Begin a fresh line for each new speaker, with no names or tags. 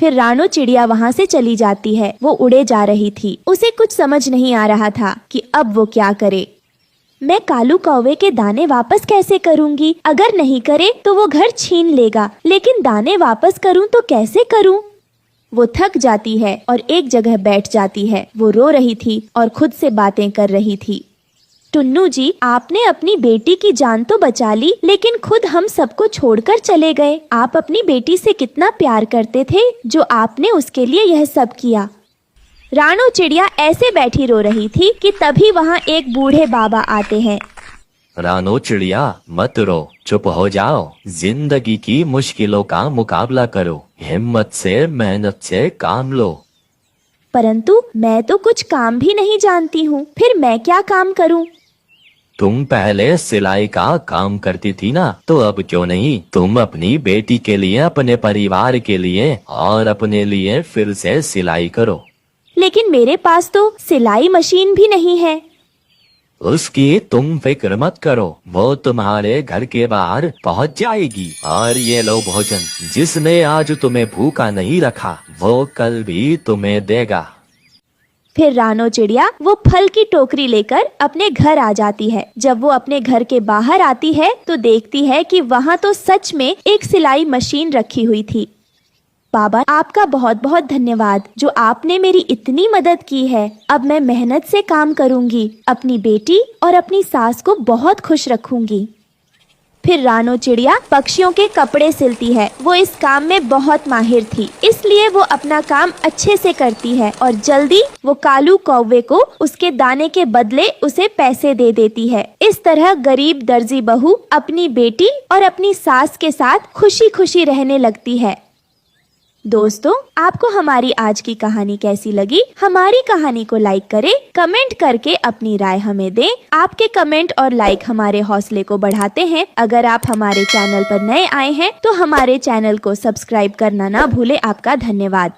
फिर रानो चिड़िया वहाँ से चली जाती है। वो उड़े जा रही थी। उसे कुछ समझ नहीं आ रहा था कि अब वो क्या करे। मैं कालू कौवे के दाने वापस कैसे करूँगी? अगर नहीं करे तो वो घर छीन लेगा, लेकिन दाने वापस करूँ तो कैसे करूँ? वो थक जाती है और एक जगह बैठ जाती है। वो रो रही थी और खुद से बातें कर रही थी। टुन्नू जी, आपने अपनी बेटी की जान तो बचा ली, लेकिन खुद हम सबको छोड़कर चले गए। आप अपनी बेटी से कितना प्यार करते थे, जो आपने उसके लिए यह सब किया। रानो चिड़िया ऐसे बैठी रो रही थी कि तभी वहाँ एक बूढ़े बाबा आते हैं।
रानो चिड़िया, मत रो, चुप हो जाओ। जिंदगी की मुश्किलों का मुकाबला करो, हिम्मत से मेहनत से काम लो।
परंतु मैं तो कुछ काम भी नहीं जानती हूँ, फिर मैं क्या काम करूँ?
तुम पहले सिलाई का काम करती थी ना, तो अब क्यों नहीं तुम अपनी बेटी के लिए, अपने परिवार के लिए और अपने लिए फिर से सिलाई करो।
लेकिन मेरे पास तो सिलाई मशीन भी नहीं है।
उसकी तुम फिक्र मत करो, वो तुम्हारे घर के बाहर पहुंच जाएगी। और ये लो भोजन, जिसने आज तुम्हें भूखा नहीं रखा, वो कल भी तुम्हें देगा।
फिर रानो चिड़िया वो फल की टोकरी लेकर अपने घर आ जाती है। जब वो अपने घर के बाहर आती है तो देखती है कि वहाँ तो सच में एक सिलाई मशीन रखी हुई थी। बाबा, आपका बहुत बहुत धन्यवाद, जो आपने मेरी इतनी मदद की है। अब मैं मेहनत से काम करूँगी, अपनी बेटी और अपनी सास को बहुत खुश रखूंगी। फिर रानो चिड़िया पक्षियों के कपड़े सिलती है। वो इस काम में बहुत माहिर थी, इसलिए वो अपना काम अच्छे से करती है और जल्दी वो कालू कौवे को उसके दाने के बदले उसे पैसे दे देती है। इस तरह गरीब दर्जी बहू अपनी बेटी और अपनी सास के साथ खुशी खुशी रहने लगती है। दोस्तों, आपको हमारी आज की कहानी कैसी लगी? हमारी कहानी को लाइक करें, कमेंट करके अपनी राय हमें दें। आपके कमेंट और लाइक हमारे हौसले को बढ़ाते हैं। अगर आप हमारे चैनल पर नए आए हैं तो हमारे चैनल को सब्सक्राइब करना ना भूलें। आपका धन्यवाद।